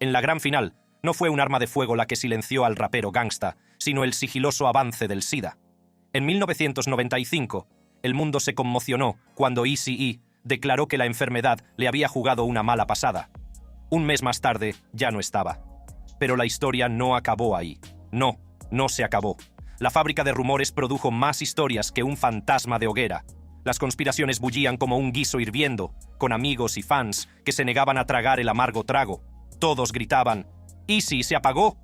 En la gran final, no fue un arma de fuego la que silenció al rapero Gangsta, sino el sigiloso avance del SIDA. En 1995, el mundo se conmocionó cuando Eazy-E declaró que la enfermedad le había jugado una mala pasada. Un mes más tarde, ya no estaba. Pero la historia no acabó ahí. No se acabó. La fábrica de rumores produjo más historias que un fantasma de hoguera. Las conspiraciones bullían como un guiso hirviendo, con amigos y fans que se negaban a tragar el amargo trago. Todos gritaban, «Eazy se apagó».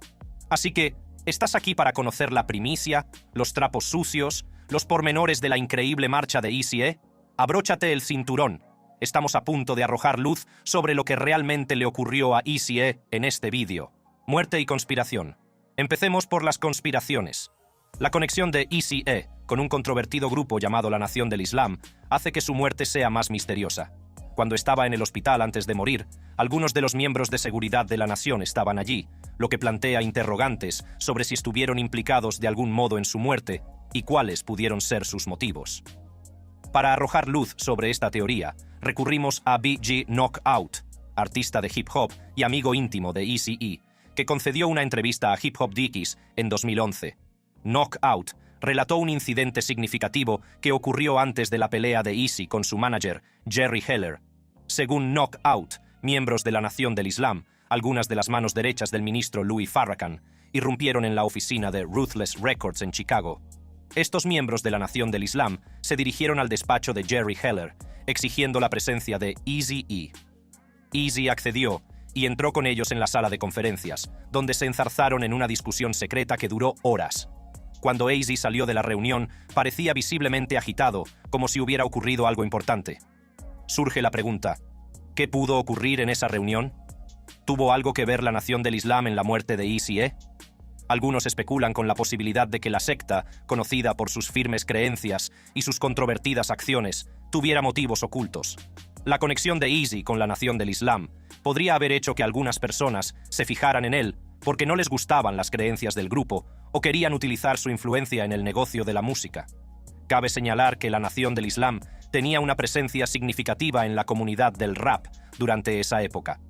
Así que, ¿estás aquí para conocer la primicia, los trapos sucios, los pormenores de la increíble marcha de Eazy-E? Abróchate el cinturón. Estamos a punto de arrojar luz sobre lo que realmente le ocurrió a Eazy-E en este vídeo. Muerte y conspiración. Empecemos por las conspiraciones. La conexión de Eazy-E con un controvertido grupo llamado la Nación del Islam hace que su muerte sea más misteriosa. Cuando estaba en el hospital antes de morir, algunos de los miembros de seguridad de la nación estaban allí, lo que plantea interrogantes sobre si estuvieron implicados de algún modo en su muerte y cuáles pudieron ser sus motivos. Para arrojar luz sobre esta teoría, recurrimos a BG Knockout, artista de hip hop y amigo íntimo de Eazy-E, que concedió una entrevista a Hip Hop Dickies en 2011. Knockout relató un incidente significativo que ocurrió antes de la pelea de Eazy con su manager, Jerry Heller. Según Knockout, miembros de la Nación del Islam, algunas de las manos derechas del ministro Louis Farrakhan, irrumpieron en la oficina de Ruthless Records en Chicago. Estos miembros de la Nación del Islam se dirigieron al despacho de Jerry Heller, exigiendo la presencia de Eazy-E. Eazy accedió y entró con ellos en la sala de conferencias, donde se enzarzaron en una discusión secreta que duró horas. Cuando Eazy salió de la reunión, parecía visiblemente agitado, como si hubiera ocurrido algo importante. Surge la pregunta, ¿qué pudo ocurrir en esa reunión? ¿Tuvo algo que ver la Nación del Islam en la muerte de Eazy-E? Algunos especulan con la posibilidad de que la secta, conocida por sus firmes creencias y sus controvertidas acciones, tuviera motivos ocultos. La conexión de Eazy con la Nación del Islam podría haber hecho que algunas personas se fijaran en él porque no les gustaban las creencias del grupo o querían utilizar su influencia en el negocio de la música. Cabe señalar que la Nación del Islam tenía una presencia significativa en la comunidad del rap durante esa época.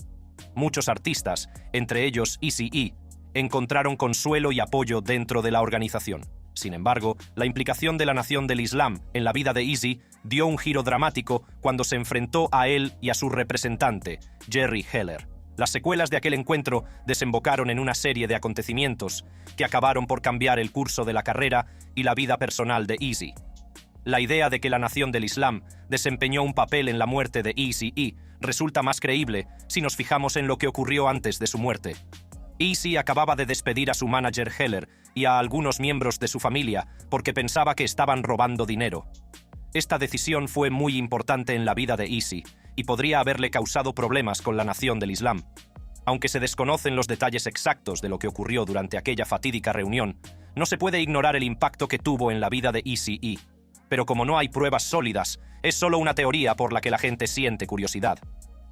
Muchos artistas, entre ellos Eazy-E, encontraron consuelo y apoyo dentro de la organización. Sin embargo, la implicación de la Nación del Islam en la vida de Eazy dio un giro dramático cuando se enfrentó a él y a su representante, Jerry Heller. Las secuelas de aquel encuentro desembocaron en una serie de acontecimientos que acabaron por cambiar el curso de la carrera y la vida personal de Eazy. La idea de que la Nación del Islam desempeñó un papel en la muerte de Eazy-E resulta más creíble si nos fijamos en lo que ocurrió antes de su muerte. Eazy acababa de despedir a su manager Heller y a algunos miembros de su familia porque pensaba que estaban robando dinero. Esta decisión fue muy importante en la vida de Eazy y podría haberle causado problemas con la Nación del Islam. Aunque se desconocen los detalles exactos de lo que ocurrió durante aquella fatídica reunión, no se puede ignorar el impacto que tuvo en la vida de Eazy-E. Pero como no hay pruebas sólidas, es solo una teoría por la que la gente siente curiosidad.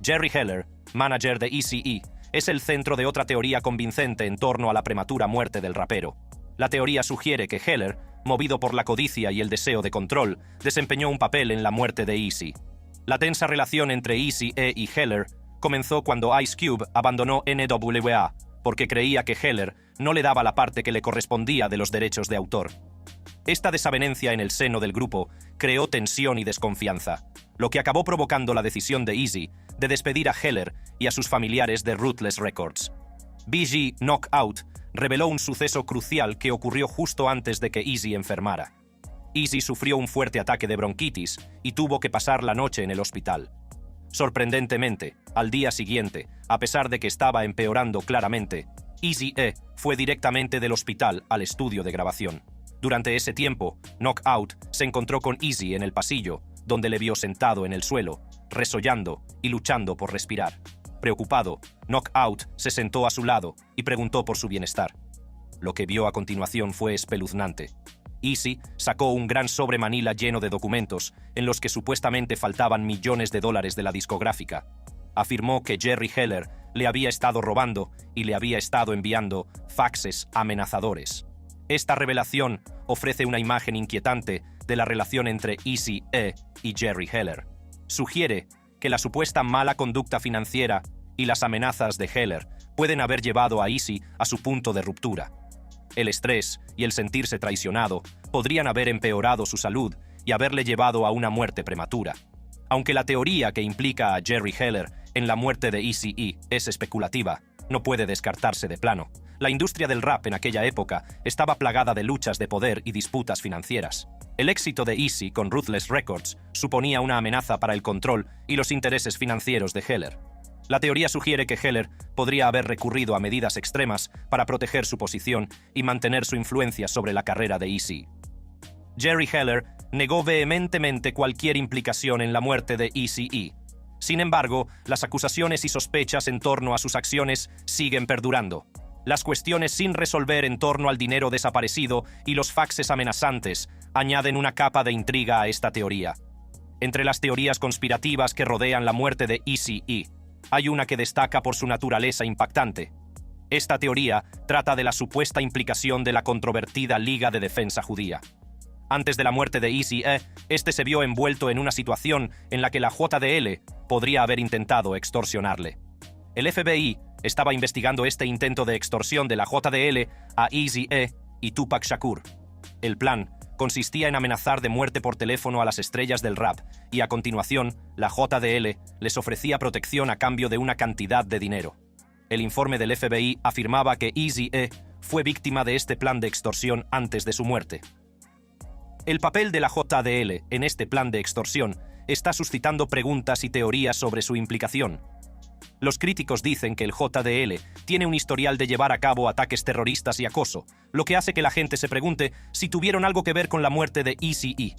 Jerry Heller, manager de Eazy-E, es el centro de otra teoría convincente en torno a la prematura muerte del rapero. La teoría sugiere que Heller, movido por la codicia y el deseo de control, desempeñó un papel en la muerte de Eazy. La tensa relación entre Eazy-E y Heller comenzó cuando Ice Cube abandonó NWA porque creía que Heller no le daba la parte que le correspondía de los derechos de autor. Esta desavenencia en el seno del grupo creó tensión y desconfianza, lo que acabó provocando la decisión de Eazy de despedir a Heller y a sus familiares de Ruthless Records. BG Knockout reveló un suceso crucial que ocurrió justo antes de que Eazy enfermara. Eazy sufrió un fuerte ataque de bronquitis y tuvo que pasar la noche en el hospital. Sorprendentemente, al día siguiente, a pesar de que estaba empeorando claramente, Eazy-E fue directamente del hospital al estudio de grabación. Durante ese tiempo, Knockout se encontró con Eazy en el pasillo, donde le vio sentado en el suelo, resollando y luchando por respirar. Preocupado, Knockout se sentó a su lado y preguntó por su bienestar. Lo que vio a continuación fue espeluznante. Eazy sacó un gran sobre manila lleno de documentos en los que supuestamente faltaban millones de dólares de la discográfica. Afirmó que Jerry Heller le había estado robando y le había estado enviando faxes amenazadores. Esta revelación ofrece una imagen inquietante de la relación entre Eazy-E y Jerry Heller. Sugiere que la supuesta mala conducta financiera y las amenazas de Heller pueden haber llevado a Eazy a su punto de ruptura. El estrés y el sentirse traicionado podrían haber empeorado su salud y haberle llevado a una muerte prematura. Aunque la teoría que implica a Jerry Heller en la muerte de Eazy-E es especulativa, no puede descartarse de plano. La industria del rap en aquella época estaba plagada de luchas de poder y disputas financieras. El éxito de Eazy con Ruthless Records suponía una amenaza para el control y los intereses financieros de Heller. La teoría sugiere que Heller podría haber recurrido a medidas extremas para proteger su posición y mantener su influencia sobre la carrera de Eazy. Jerry Heller negó vehementemente cualquier implicación en la muerte de Eazy-E. Sin embargo, las acusaciones y sospechas en torno a sus acciones siguen perdurando. Las cuestiones sin resolver en torno al dinero desaparecido y los faxes amenazantes añaden una capa de intriga a esta teoría. Entre las teorías conspirativas que rodean la muerte de Eazy-E, hay una que destaca por su naturaleza impactante. Esta teoría trata de la supuesta implicación de la controvertida Liga de Defensa Judía. Antes de la muerte de Eazy-E, este se vio envuelto en una situación en la que la JDL podría haber intentado extorsionarle. El FBI estaba investigando este intento de extorsión de la JDL a Eazy-E y Tupac Shakur. El plan consistía en amenazar de muerte por teléfono a las estrellas del rap y a continuación, la JDL les ofrecía protección a cambio de una cantidad de dinero. El informe del FBI afirmaba que Eazy-E fue víctima de este plan de extorsión antes de su muerte. El papel de la JDL en este plan de extorsión está suscitando preguntas y teorías sobre su implicación. Los críticos dicen que el JDL tiene un historial de llevar a cabo ataques terroristas y acoso, lo que hace que la gente se pregunte si tuvieron algo que ver con la muerte de Eazy-E.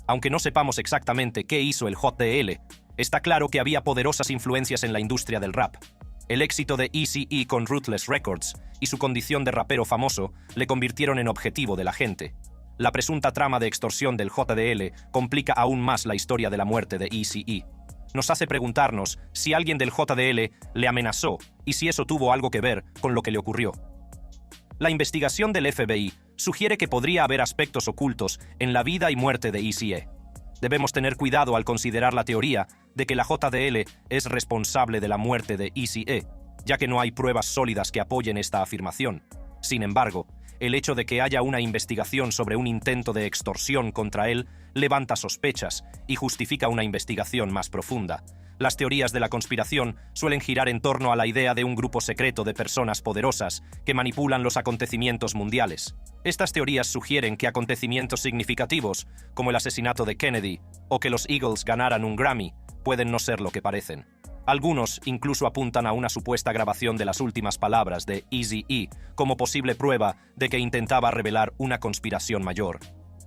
Aunque no sepamos exactamente qué hizo el JDL, está claro que había poderosas influencias en la industria del rap. El éxito de Eazy-E con Ruthless Records y su condición de rapero famoso le convirtieron en objetivo de la gente. La presunta trama de extorsión del JDL complica aún más la historia de la muerte de Eazy-E. Nos hace preguntarnos si alguien del JDL le amenazó y si eso tuvo algo que ver con lo que le ocurrió. La investigación del FBI sugiere que podría haber aspectos ocultos en la vida y muerte de Eazy-E. Debemos tener cuidado al considerar la teoría de que la JDL es responsable de la muerte de Eazy-E, ya que no hay pruebas sólidas que apoyen esta afirmación. Sin embargo, el hecho de que haya una investigación sobre un intento de extorsión contra él levanta sospechas y justifica una investigación más profunda. Las teorías de la conspiración suelen girar en torno a la idea de un grupo secreto de personas poderosas que manipulan los acontecimientos mundiales. Estas teorías sugieren que acontecimientos significativos, como el asesinato de Kennedy o que los Eagles ganaran un Grammy, pueden no ser lo que parecen. Algunos incluso apuntan a una supuesta grabación de las últimas palabras de Eazy-E como posible prueba de que intentaba revelar una conspiración mayor.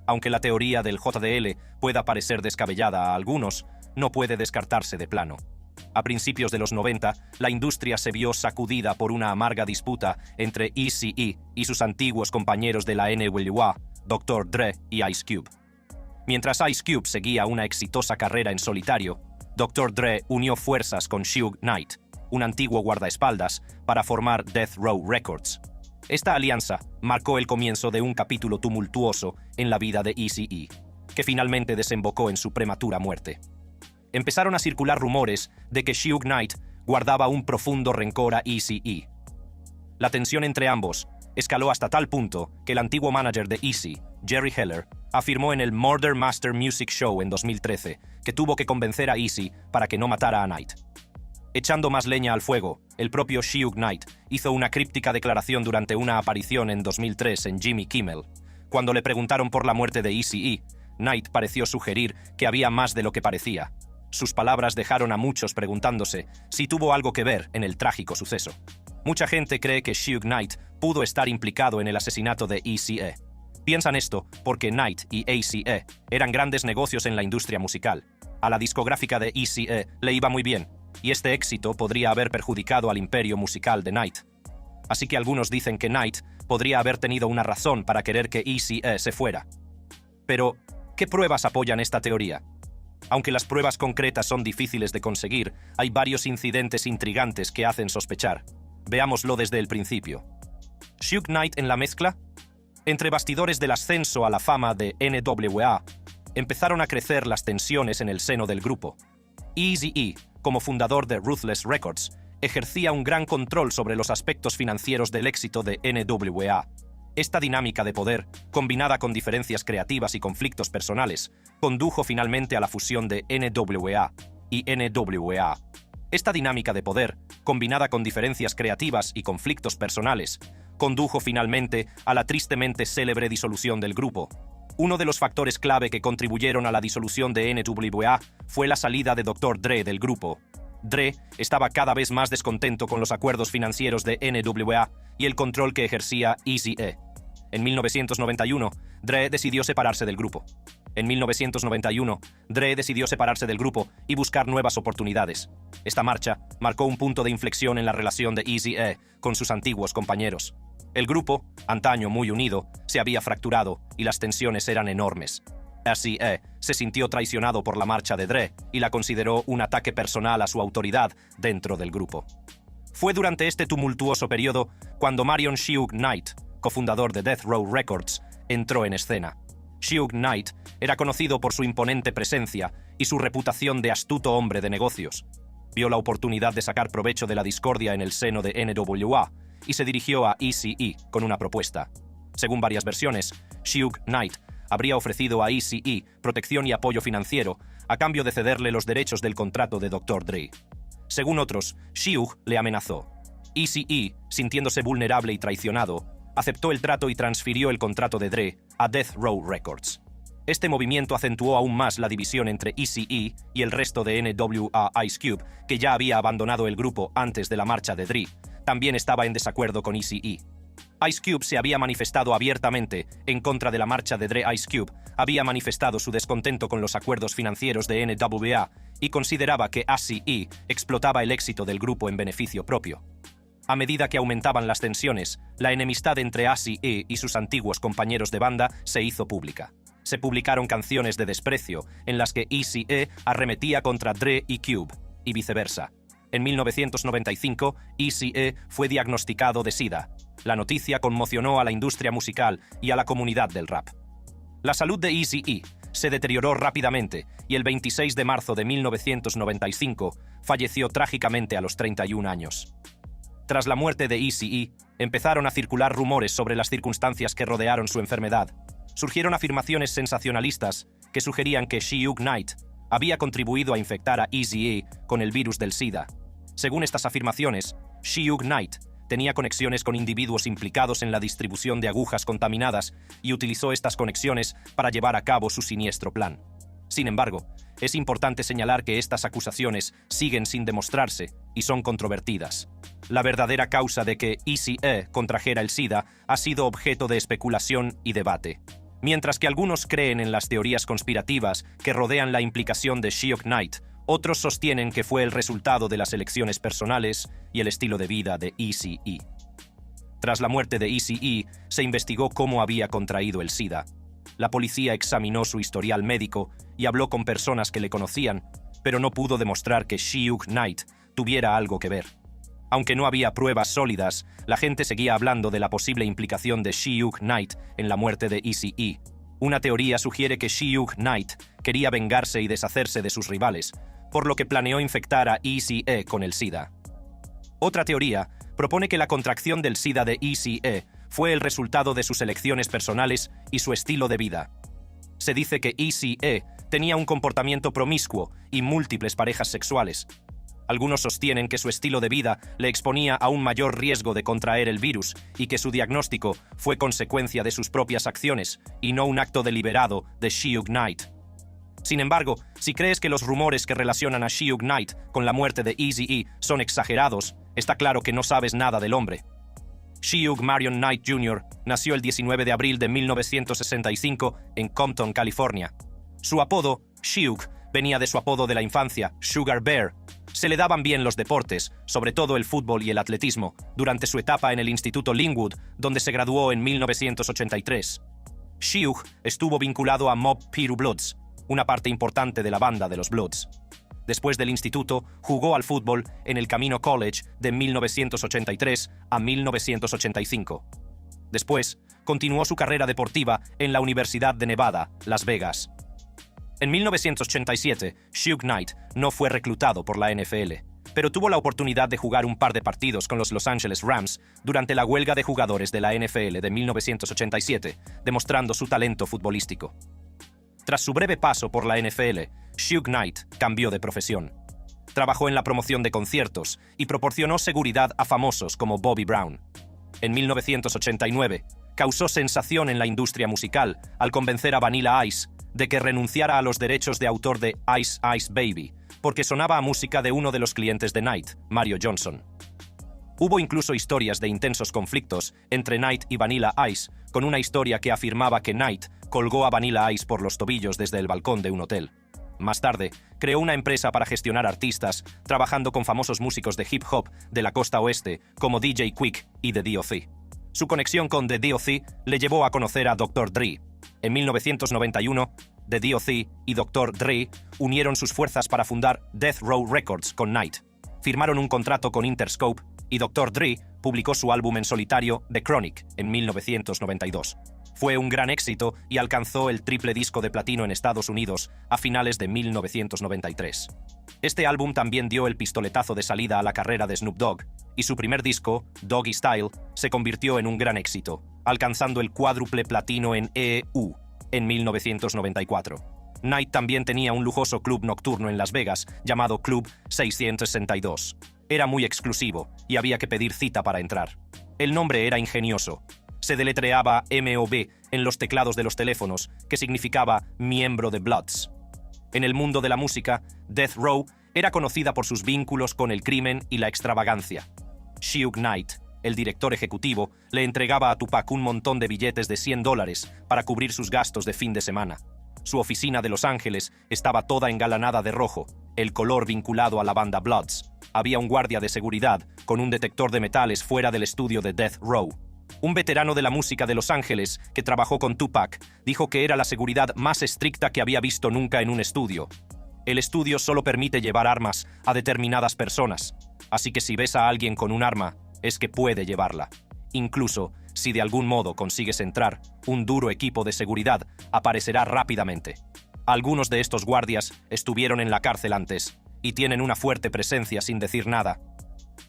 Aunque la teoría del JDL pueda parecer descabellada a algunos, no puede descartarse de plano. A principios de los 90, la industria se vio sacudida por una amarga disputa entre Eazy-E y sus antiguos compañeros de la NWA, Dr. Dre y Ice Cube. Mientras Ice Cube seguía una exitosa carrera en solitario, Dr. Dre unió fuerzas con Suge Knight, un antiguo guardaespaldas, para formar Death Row Records. Esta alianza marcó el comienzo de un capítulo tumultuoso en la vida de Eazy-E, que finalmente desembocó en su prematura muerte. Empezaron a circular rumores de que Suge Knight guardaba un profundo rencor a Eazy-E. La tensión entre ambos escaló hasta tal punto que el antiguo manager de Eazy, Jerry Heller, afirmó en el Murder Master Music Show en 2013 que tuvo que convencer a Eazy para que no matara a Knight. Echando más leña al fuego, el propio Suge Knight hizo una críptica declaración durante una aparición en 2003 en Jimmy Kimmel. Cuando le preguntaron por la muerte de Eazy-E, Knight pareció sugerir que había más de lo que parecía. Sus palabras dejaron a muchos preguntándose si tuvo algo que ver en el trágico suceso. Mucha gente cree que Suge Knight pudo estar implicado en el asesinato de Eazy-E. Piensan esto porque Knight y Eazy-E eran grandes negocios en la industria musical. A la discográfica de Eazy-E le iba muy bien, y este éxito podría haber perjudicado al imperio musical de Knight. Así que algunos dicen que Knight podría haber tenido una razón para querer que Eazy-E se fuera. Pero, ¿qué pruebas apoyan esta teoría? Aunque las pruebas concretas son difíciles de conseguir, hay varios incidentes intrigantes que hacen sospechar. Veámoslo desde el principio. ¿Suge Knight en la mezcla? Entre bastidores del ascenso a la fama de NWA, empezaron a crecer las tensiones en el seno del grupo. Eazy-E, como fundador de Ruthless Records, ejercía un gran control sobre los aspectos financieros del éxito de NWA. Esta dinámica de poder, combinada con diferencias creativas y conflictos personales, condujo finalmente a la fusión de NWA y NWA. Esta dinámica de poder, combinada con diferencias creativas y conflictos personales, condujo finalmente a la tristemente célebre disolución del grupo. Uno de los factores clave que contribuyeron a la disolución de NWA fue la salida de Dr. Dre del grupo. Dre estaba cada vez más descontento con los acuerdos financieros de NWA y el control que ejercía Eazy-E. En 1991, Dre decidió separarse del grupo. En 1991, Dre decidió separarse del grupo y buscar nuevas oportunidades. Esta marcha marcó un punto de inflexión en la relación de Eazy-E con sus antiguos compañeros. El grupo, antaño muy unido, se había fracturado y las tensiones eran enormes. Eazy-E se sintió traicionado por la marcha de Dre y la consideró un ataque personal a su autoridad dentro del grupo. Fue durante este tumultuoso periodo cuando Marion Suge Knight, cofundador de Death Row Records, entró en escena. Suge Knight era conocido por su imponente presencia y su reputación de astuto hombre de negocios. Vio la oportunidad de sacar provecho de la discordia en el seno de NWA y se dirigió a Eazy-E con una propuesta. Según varias versiones, Suge Knight habría ofrecido a Eazy-E protección y apoyo financiero a cambio de cederle los derechos del contrato de Dr. Dre. Según otros, Suge le amenazó. Eazy-E, sintiéndose vulnerable y traicionado, aceptó el trato y transfirió el contrato de Dre a Death Row Records. Este movimiento acentuó aún más la división entre Eazy-E y el resto de NWA. Ice Cube, que ya había abandonado el grupo antes de la marcha de Dre, también estaba en desacuerdo con Eazy-E. Ice Cube se había manifestado abiertamente en contra de la marcha de Dre. Ice Cube había manifestado su descontento con los acuerdos financieros de NWA y consideraba que Eazy-E explotaba el éxito del grupo en beneficio propio. A medida que aumentaban las tensiones, la enemistad entre Eazy-E y sus antiguos compañeros de banda se hizo pública. Se publicaron canciones de desprecio en las que Eazy-E arremetía contra Dre y Cube, y viceversa. En 1995, Eazy-E fue diagnosticado de SIDA. La noticia conmocionó a la industria musical y a la comunidad del rap. La salud de Eazy-E se deterioró rápidamente y el 26 de marzo de 1995 falleció trágicamente a los 31 años. Tras la muerte de Eazy-E, empezaron a circular rumores sobre las circunstancias que rodearon su enfermedad. Surgieron afirmaciones sensacionalistas que sugerían que Suge Knight había contribuido a infectar a Eazy-E con el virus del SIDA. Según estas afirmaciones, Suge Knight tenía conexiones con individuos implicados en la distribución de agujas contaminadas y utilizó estas conexiones para llevar a cabo su siniestro plan. Sin embargo, es importante señalar que estas acusaciones siguen sin demostrarse y son controvertidas. La verdadera causa de que Eazy-E contrajera el SIDA ha sido objeto de especulación y debate. Mientras que algunos creen en las teorías conspirativas que rodean la implicación de Suge Knight, otros sostienen que fue el resultado de las elecciones personales y el estilo de vida de Eazy-E. Tras la muerte de Eazy-E, se investigó cómo había contraído el SIDA. La policía examinó su historial médico y habló con personas que le conocían, pero no pudo demostrar que Suge Knight tuviera algo que ver. Aunque no había pruebas sólidas, la gente seguía hablando de la posible implicación de Suge Knight en la muerte de Eazy-E. Una teoría sugiere que Suge Knight quería vengarse y deshacerse de sus rivales, por lo que planeó infectar a Eazy-E con el SIDA. Otra teoría propone que la contracción del SIDA de Eazy-E fue el resultado de sus elecciones personales y su estilo de vida. Se dice que Eazy-E tenía un comportamiento promiscuo y múltiples parejas sexuales. Algunos sostienen que su estilo de vida le exponía a un mayor riesgo de contraer el virus y que su diagnóstico fue consecuencia de sus propias acciones y no un acto deliberado de Suge Knight. Sin embargo, si crees que los rumores que relacionan a Suge Knight con la muerte de Eazy-E son exagerados, está claro que no sabes nada del hombre. Suge Marion Knight Jr. nació el 19 de abril de 1965 en Compton, California. Su apodo, Suge, venía de su apodo de la infancia, Sugar Bear. Se le daban bien los deportes, sobre todo el fútbol y el atletismo, durante su etapa en el Instituto Linwood, donde se graduó en 1983. Suge estuvo vinculado a Mob Piru Bloods, una parte importante de la banda de los Bloods. Después del instituto, jugó al fútbol en el Camino College de 1983 a 1985. Después, continuó su carrera deportiva en la Universidad de Nevada, Las Vegas. En 1987, Suge Knight no fue reclutado por la NFL. pero tuvo la oportunidad de jugar un par de partidos con los Los Angeles Rams durante la huelga de jugadores de la NFL de 1987, demostrando su talento futbolístico. Tras su breve paso por la NFL, Suge Knight cambió de profesión. Trabajó en la promoción de conciertos y proporcionó seguridad a famosos como Bobby Brown. En 1989, causó sensación en la industria musical al convencer a Vanilla Ice de que renunciara a los derechos de autor de Ice Ice Baby, porque sonaba a música de uno de los clientes de Knight, Mario Johnson. Hubo incluso historias de intensos conflictos entre Knight y Vanilla Ice, con una historia que afirmaba que Knight colgó a Vanilla Ice por los tobillos desde el balcón de un hotel. Más tarde, creó una empresa para gestionar artistas, trabajando con famosos músicos de hip hop de la costa oeste como DJ Quick y The D.O.C. Su conexión con The D.O.C. le llevó a conocer a Dr. Dre. En 1991, The D.O.C. y Dr. Dre unieron sus fuerzas para fundar Death Row Records con Knight. Firmaron un contrato con Interscope y Dr. Dre publicó su álbum en solitario The Chronic en 1992. Fue un gran éxito y alcanzó el triple disco de platino en Estados Unidos a finales de 1993. Este álbum también dio el pistoletazo de salida a la carrera de Snoop Dogg, y su primer disco, Doggy Style, se convirtió en un gran éxito, alcanzando el cuádruple platino en EU en 1994. Knight también tenía un lujoso club nocturno en Las Vegas llamado Club 662. Era muy exclusivo y había que pedir cita para entrar. El nombre era ingenioso. Se deletreaba MOB en los teclados de los teléfonos, que significaba miembro de Bloods. En el mundo de la música, Death Row era conocida por sus vínculos con el crimen y la extravagancia. Suge Knight, el director ejecutivo, le entregaba a Tupac un montón de billetes de $100 para cubrir sus gastos de fin de semana. Su oficina de Los Ángeles estaba toda engalanada de rojo, el color vinculado a la banda Bloods. Había un guardia de seguridad con un detector de metales fuera del estudio de Death Row. Un veterano de la música de Los Ángeles, que trabajó con Tupac, dijo que era la seguridad más estricta que había visto nunca en un estudio. El estudio solo permite llevar armas a determinadas personas, así que si ves a alguien con un arma, es que puede llevarla. Incluso, si de algún modo consigues entrar, un duro equipo de seguridad aparecerá rápidamente. Algunos de estos guardias estuvieron en la cárcel antes, y tienen una fuerte presencia sin decir nada.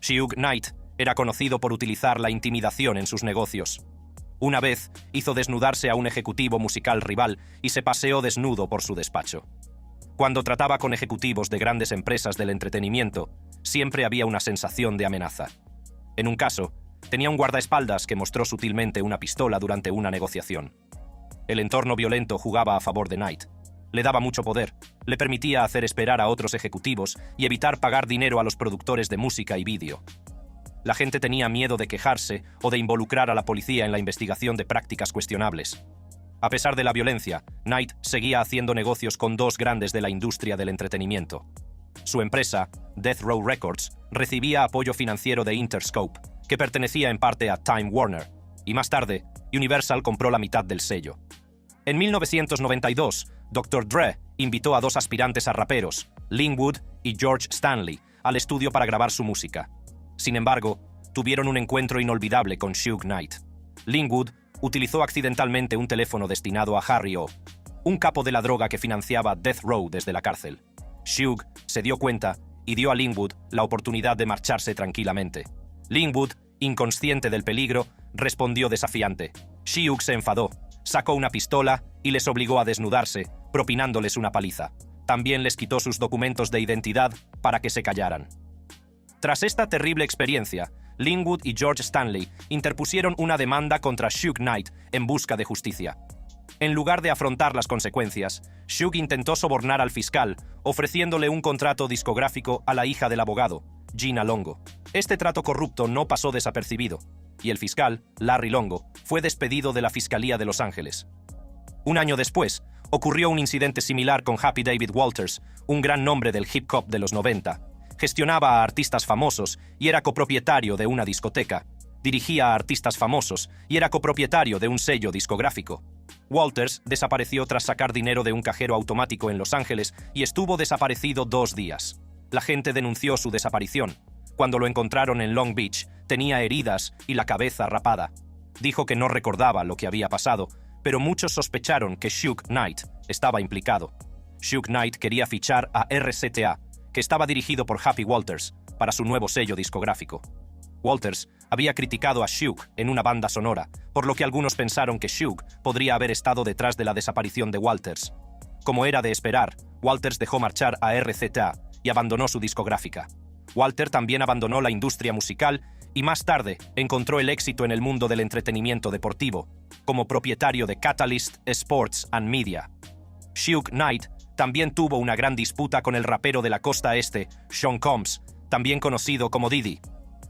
Suge Knight era conocido por utilizar la intimidación en sus negocios. Una vez hizo desnudarse a un ejecutivo musical rival y se paseó desnudo por su despacho. Cuando trataba con ejecutivos de grandes empresas del entretenimiento, siempre había una sensación de amenaza. En un caso, tenía un guardaespaldas que mostró sutilmente una pistola durante una negociación. El entorno violento jugaba a favor de Knight. Le daba mucho poder, le permitía hacer esperar a otros ejecutivos y evitar pagar dinero a los productores de música y vídeo. La gente tenía miedo de quejarse o de involucrar a la policía en la investigación de prácticas cuestionables. A pesar de la violencia, Knight seguía haciendo negocios con dos grandes de la industria del entretenimiento. Su empresa, Death Row Records, recibía apoyo financiero de Interscope, que pertenecía en parte a Time Warner, y más tarde, Universal compró la mitad del sello. En 1992, Dr. Dre invitó a dos aspirantes a raperos, Linwood y George Stanley, al estudio para grabar su música. Sin embargo, tuvieron un encuentro inolvidable con Suge Knight. Linwood utilizó accidentalmente un teléfono destinado a Harry O., un capo de la droga que financiaba Death Row desde la cárcel. Suge se dio cuenta y dio a Linwood la oportunidad de marcharse tranquilamente. Linwood, inconsciente del peligro, respondió desafiante. Suge se enfadó, sacó una pistola y les obligó a desnudarse, propinándoles una paliza. También les quitó sus documentos de identidad para que se callaran. Tras esta terrible experiencia, Linwood y George Stanley interpusieron una demanda contra Suge Knight en busca de justicia. En lugar de afrontar las consecuencias, Suge intentó sobornar al fiscal, ofreciéndole un contrato discográfico a la hija del abogado, Gina Longo. Este trato corrupto no pasó desapercibido, y el fiscal, Larry Longo, fue despedido de la Fiscalía de Los Ángeles. Un año después, ocurrió un incidente similar con Happy David Walters, un gran nombre del hip hop de los 90. Gestionaba a artistas famosos y era copropietario de una discoteca. Dirigía a artistas famosos y era copropietario de un sello discográfico. Walters desapareció tras sacar dinero de un cajero automático en Los Ángeles y estuvo desaparecido 2 días. La gente denunció su desaparición. Cuando lo encontraron en Long Beach, tenía heridas y la cabeza rapada. Dijo que no recordaba lo que había pasado, pero muchos sospecharon que Suge Knight estaba implicado. Suge Knight quería fichar a RCTA, que estaba dirigido por Happy Walters, para su nuevo sello discográfico. Walters había criticado a Suge en una banda sonora, por lo que algunos pensaron que Suge podría haber estado detrás de la desaparición de Walters. Como era de esperar, Walters dejó marchar a RCA y abandonó su discográfica. Walter también abandonó la industria musical y más tarde encontró el éxito en el mundo del entretenimiento deportivo, como propietario de Catalyst Sports and Media. Suge Knight también tuvo una gran disputa con el rapero de la costa este, Sean Combs, también conocido como Diddy.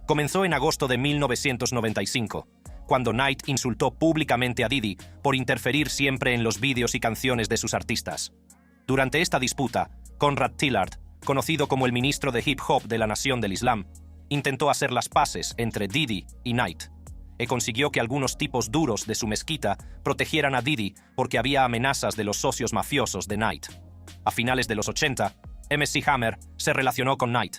Comenzó en agosto de 1995, cuando Knight insultó públicamente a Diddy por interferir siempre en los vídeos y canciones de sus artistas. Durante esta disputa, Conrad Tillard, conocido como el ministro de hip hop de la Nación del Islam, intentó hacer las paces entre Diddy y Knight, y consiguió que algunos tipos duros de su mezquita protegieran a Diddy porque había amenazas de los socios mafiosos de Knight. A finales de los 80, MC Hammer se relacionó con Knight.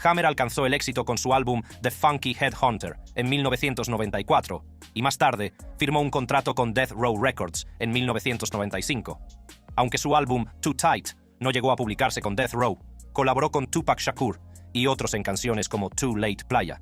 Hammer alcanzó el éxito con su álbum The Funky Headhunter en 1994 y más tarde firmó un contrato con Death Row Records en 1995. Aunque su álbum Too Tight no llegó a publicarse con Death Row, colaboró con Tupac Shakur y otros en canciones como Too Late Playa.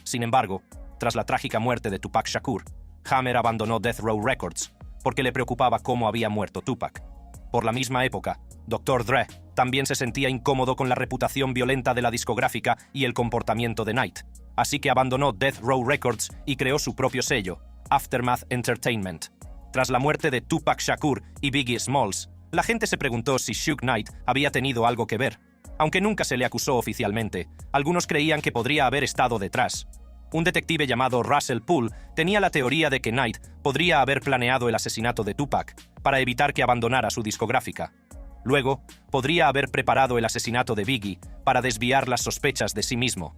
Sin embargo, tras la trágica muerte de Tupac Shakur, Hammer abandonó Death Row Records porque le preocupaba cómo había muerto Tupac. Por la misma época, Dr. Dre también se sentía incómodo con la reputación violenta de la discográfica y el comportamiento de Knight, así que abandonó Death Row Records y creó su propio sello, Aftermath Entertainment. Tras la muerte de Tupac Shakur y Biggie Smalls, la gente se preguntó si Suge Knight había tenido algo que ver. Aunque nunca se le acusó oficialmente, algunos creían que podría haber estado detrás. Un detective llamado Russell Poole tenía la teoría de que Knight podría haber planeado el asesinato de Tupac para evitar que abandonara su discográfica. Luego, podría haber preparado el asesinato de Biggie para desviar las sospechas de sí mismo.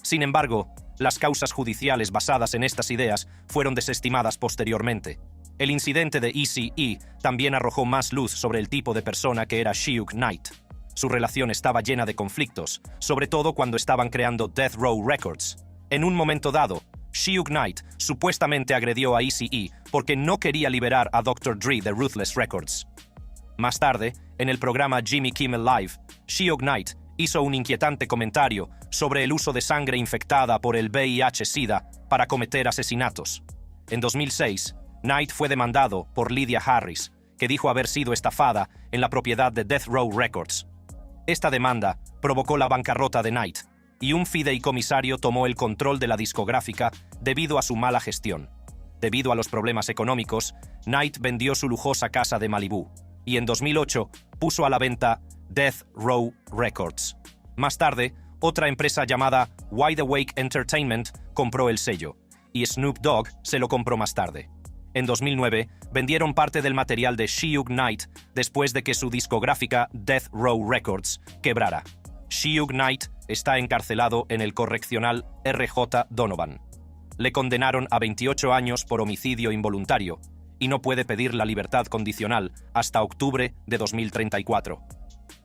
Sin embargo, las causas judiciales basadas en estas ideas fueron desestimadas posteriormente. El incidente de Eazy-E también arrojó más luz sobre el tipo de persona que era Suge Knight. Su relación estaba llena de conflictos, sobre todo cuando estaban creando Death Row Records. En un momento dado, Suge Knight supuestamente agredió a Eazy-E porque no quería liberar a Dr. Dre de Ruthless Records. Más tarde, en el programa Jimmy Kimmel Live, Suge Knight hizo un inquietante comentario sobre el uso de sangre infectada por el VIH-Sida para cometer asesinatos. En 2006, Knight fue demandado por Lydia Harris, que dijo haber sido estafada en la propiedad de Death Row Records. Esta demanda provocó la bancarrota de Knight, y un fideicomisario tomó el control de la discográfica debido a su mala gestión. Debido a los problemas económicos, Knight vendió su lujosa casa de Malibú, y en 2008 puso a la venta Death Row Records. Más tarde, otra empresa llamada Wide Awake Entertainment compró el sello, y Snoop Dogg se lo compró más tarde. En 2009, vendieron parte del material de Suge Knight después de que su discográfica Death Row Records quebrara. Suge Knight está encarcelado en el correccional R.J. Donovan. Le condenaron a 28 años por homicidio involuntario y no puede pedir la libertad condicional hasta octubre de 2034.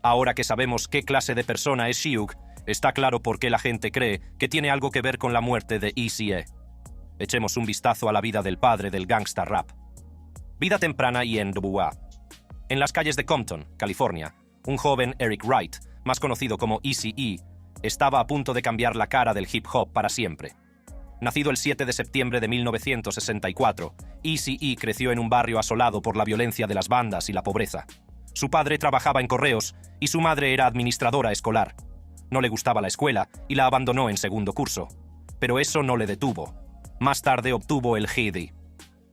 Ahora que sabemos qué clase de persona es Suge, está claro por qué la gente cree que tiene algo que ver con la muerte de Eazy-E. Echemos un vistazo a la vida del padre del gangsta rap. Vida temprana y NWA. En las calles de Compton, California, un joven Eric Wright, más conocido como Eazy-E, estaba a punto de cambiar la cara del hip hop para siempre. Nacido el 7 de septiembre de 1964, Eazy-E creció en un barrio asolado por la violencia de las bandas y la pobreza. Su padre trabajaba en correos y su madre era administradora escolar. No le gustaba la escuela y la abandonó en segundo curso. Pero eso no le detuvo. Más tarde obtuvo el GED.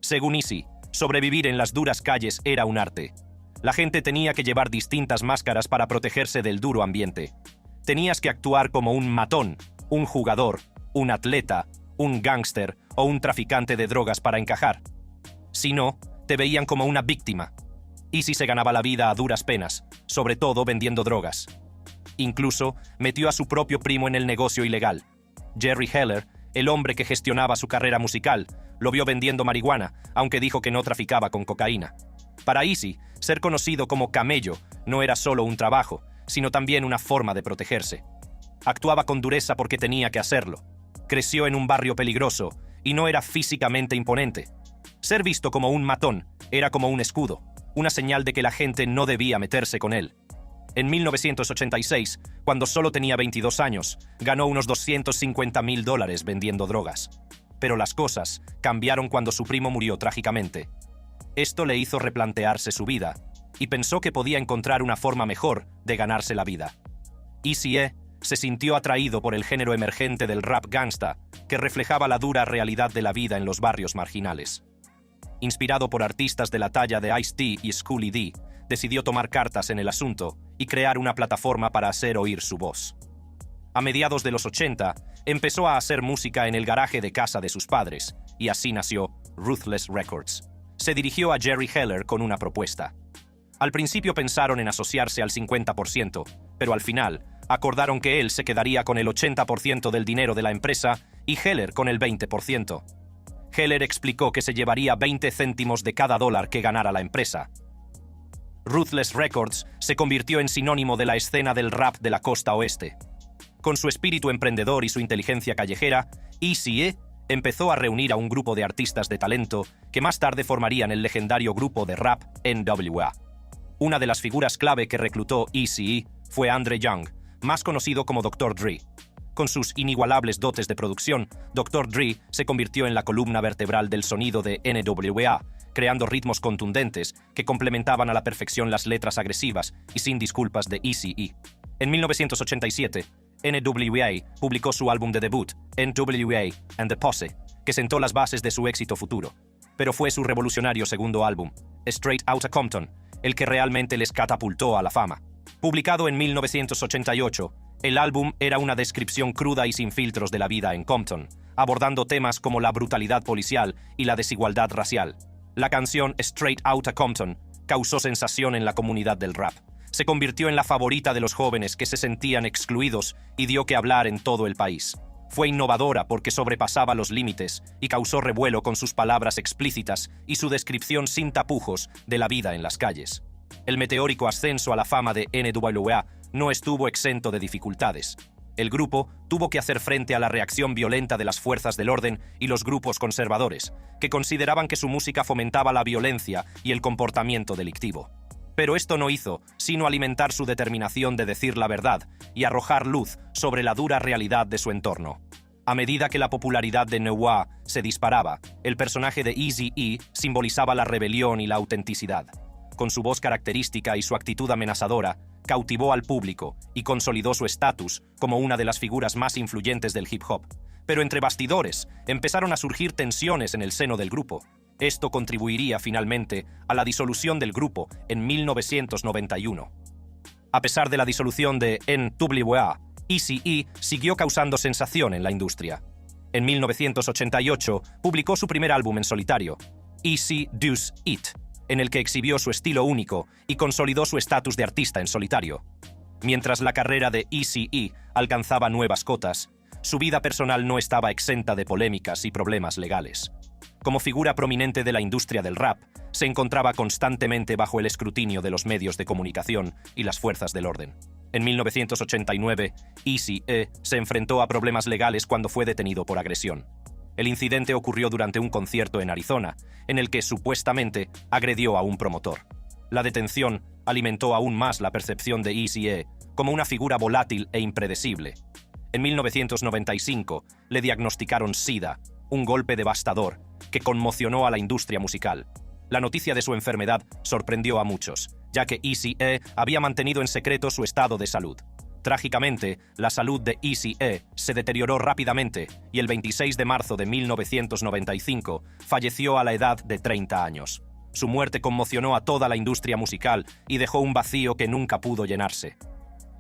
Según Eazy, sobrevivir en las duras calles era un arte. La gente tenía que llevar distintas máscaras para protegerse del duro ambiente. Tenías que actuar como un matón, un jugador, un atleta, un gángster o un traficante de drogas para encajar. Si no, te veían como una víctima. Eazy se ganaba la vida a duras penas, sobre todo vendiendo drogas. Incluso metió a su propio primo en el negocio ilegal. Jerry Heller, el hombre que gestionaba su carrera musical, lo vio vendiendo marihuana, aunque dijo que no traficaba con cocaína. Para Eazy, ser conocido como Camello no era solo un trabajo, sino también una forma de protegerse. Actuaba con dureza porque tenía que hacerlo. Creció en un barrio peligroso y no era físicamente imponente. Ser visto como un matón era como un escudo, una señal de que la gente no debía meterse con él. En 1986, cuando solo tenía 22 años, ganó unos $250.000 vendiendo drogas. Pero las cosas cambiaron cuando su primo murió trágicamente. Esto le hizo replantearse su vida, y pensó que podía encontrar una forma mejor de ganarse la vida. Eazy-E se sintió atraído por el género emergente del rap gangsta, que reflejaba la dura realidad de la vida en los barrios marginales. Inspirado por artistas de la talla de Ice-T y Schoolly D, decidió tomar cartas en el asunto y crear una plataforma para hacer oír su voz. A mediados de los 80, empezó a hacer música en el garaje de casa de sus padres, y así nació Ruthless Records. Se dirigió a Jerry Heller con una propuesta. Al principio pensaron en asociarse al 50%, pero al final acordaron que él se quedaría con el 80% del dinero de la empresa y Heller con el 20%. Heller explicó que se llevaría 20 céntimos de cada dólar que ganara la empresa. Ruthless Records se convirtió en sinónimo de la escena del rap de la costa oeste. Con su espíritu emprendedor y su inteligencia callejera, Eazy-E empezó a reunir a un grupo de artistas de talento que más tarde formarían el legendario grupo de rap NWA. Una de las figuras clave que reclutó Eazy-E fue Andre Young, más conocido como Dr. Dre. Con sus inigualables dotes de producción, Dr. Dre se convirtió en la columna vertebral del sonido de NWA, creando ritmos contundentes que complementaban a la perfección las letras agresivas y sin disculpas de Eazy-E. En 1987, NWA publicó su álbum de debut, NWA and the Posse, que sentó las bases de su éxito futuro. Pero fue su revolucionario segundo álbum, Straight Outta Compton, el que realmente les catapultó a la fama. Publicado en 1988, el álbum era una descripción cruda y sin filtros de la vida en Compton, abordando temas como la brutalidad policial y la desigualdad racial. La canción Straight Outta Compton causó sensación en la comunidad del rap. Se convirtió en la favorita de los jóvenes que se sentían excluidos y dio que hablar en todo el país. Fue innovadora porque sobrepasaba los límites y causó revuelo con sus palabras explícitas y su descripción sin tapujos de la vida en las calles. El meteórico ascenso a la fama de NWA no estuvo exento de dificultades. El grupo tuvo que hacer frente a la reacción violenta de las fuerzas del orden y los grupos conservadores, que consideraban que su música fomentaba la violencia y el comportamiento delictivo. Pero esto no hizo sino alimentar su determinación de decir la verdad y arrojar luz sobre la dura realidad de su entorno. A medida que la popularidad de NWA se disparaba, el personaje de Eazy-E simbolizaba la rebelión y la autenticidad. Con su voz característica y su actitud amenazadora, cautivó al público y consolidó su estatus como una de las figuras más influyentes del hip hop. Pero entre bastidores empezaron a surgir tensiones en el seno del grupo. Esto contribuiría finalmente a la disolución del grupo en 1991. A pesar de la disolución de NWA, Eazy-E siguió causando sensación en la industria. En 1988 publicó su primer álbum en solitario, Eazy-Deuce-It, en el que exhibió su estilo único y consolidó su estatus de artista en solitario. Mientras la carrera de Eazy-E alcanzaba nuevas cotas, su vida personal no estaba exenta de polémicas y problemas legales. Como figura prominente de la industria del rap, se encontraba constantemente bajo el escrutinio de los medios de comunicación y las fuerzas del orden. En 1989, Eazy-E se enfrentó a problemas legales cuando fue detenido por agresión. El incidente ocurrió durante un concierto en Arizona, en el que supuestamente agredió a un promotor. La detención alimentó aún más la percepción de Eazy-E como una figura volátil e impredecible. En 1995 le diagnosticaron SIDA, un golpe devastador que conmocionó a la industria musical. La noticia de su enfermedad sorprendió a muchos, ya que Eazy-E había mantenido en secreto su estado de salud. Trágicamente, la salud de Eazy-E se deterioró rápidamente y el 26 de marzo de 1995 falleció a la edad de 30 años. Su muerte conmocionó a toda la industria musical y dejó un vacío que nunca pudo llenarse.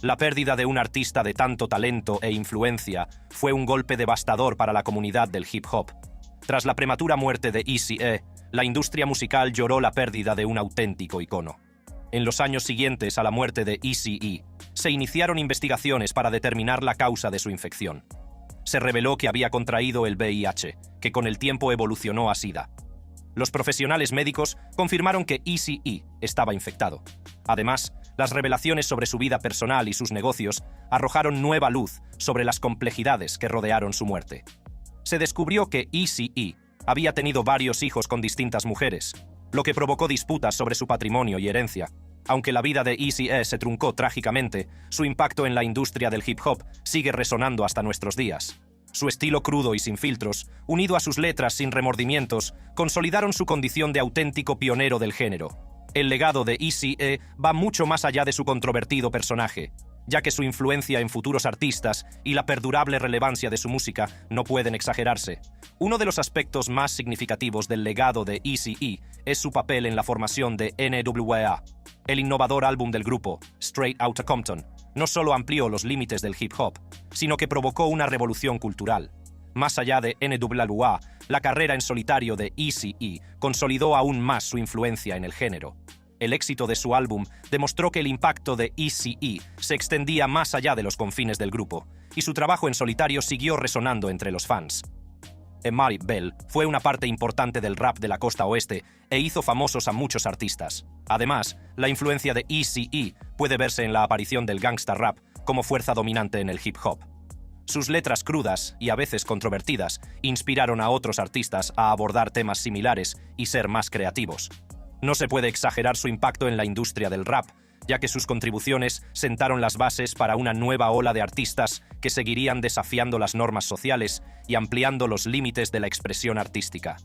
La pérdida de un artista de tanto talento e influencia fue un golpe devastador para la comunidad del hip hop. Tras la prematura muerte de Eazy-E, la industria musical lloró la pérdida de un auténtico icono. En los años siguientes a la muerte de Eazy-E, se iniciaron investigaciones para determinar la causa de su infección. Se reveló que había contraído el VIH, que con el tiempo evolucionó a SIDA. Los profesionales médicos confirmaron que Eazy-E estaba infectado. Además, las revelaciones sobre su vida personal y sus negocios arrojaron nueva luz sobre las complejidades que rodearon su muerte. Se descubrió que Eazy-E había tenido varios hijos con distintas mujeres, lo que provocó disputas sobre su patrimonio y herencia. Aunque la vida de Eazy-E se truncó trágicamente, su impacto en la industria del hip hop sigue resonando hasta nuestros días. Su estilo crudo y sin filtros, unido a sus letras sin remordimientos, consolidaron su condición de auténtico pionero del género. El legado de Eazy-E va mucho más allá de su controvertido personaje, ya que su influencia en futuros artistas y la perdurable relevancia de su música no pueden exagerarse. Uno de los aspectos más significativos del legado de Eazy-E es su papel en la formación de NWA. El innovador álbum del grupo, Straight Outta Compton, no solo amplió los límites del hip hop, sino que provocó una revolución cultural. Más allá de NWA, la carrera en solitario de Eazy-E consolidó aún más su influencia en el género. El éxito de su álbum demostró que el impacto de Eazy-E se extendía más allá de los confines del grupo, y su trabajo en solitario siguió resonando entre los fans. Emmari Bell fue una parte importante del rap de la costa oeste e hizo famosos a muchos artistas. Además, la influencia de Eazy-E puede verse en la aparición del gangsta rap como fuerza dominante en el hip hop. Sus letras crudas y a veces controvertidas inspiraron a otros artistas a abordar temas similares y ser más creativos. No se puede exagerar su impacto en la industria del rap, ya que sus contribuciones sentaron las bases para una nueva ola de artistas que seguirían desafiando las normas sociales y ampliando los límites de la expresión artística.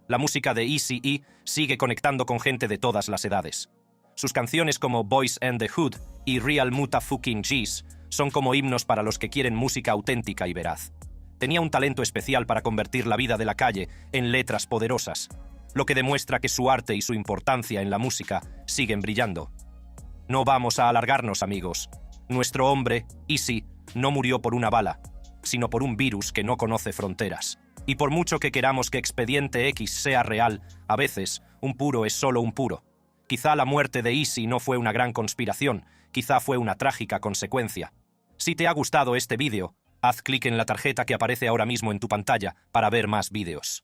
La música de Eazy-E sigue conectando con gente de todas las edades. Sus canciones como Boys and the Hood y Real Muta Fucking G's son como himnos para los que quieren música auténtica y veraz. Tenía un talento especial para convertir la vida de la calle en letras poderosas, lo que demuestra que su arte y su importancia en la música siguen brillando. No vamos a alargarnos, amigos. Nuestro hombre, Eazy, no murió por una bala, sino por un virus que no conoce fronteras. Y por mucho que queramos que Expediente X sea real, a veces un puro es solo un puro. Quizá la muerte de Eazy no fue una gran conspiración, quizá fue una trágica consecuencia. Si te ha gustado este vídeo, haz clic en la tarjeta que aparece ahora mismo en tu pantalla para ver más vídeos.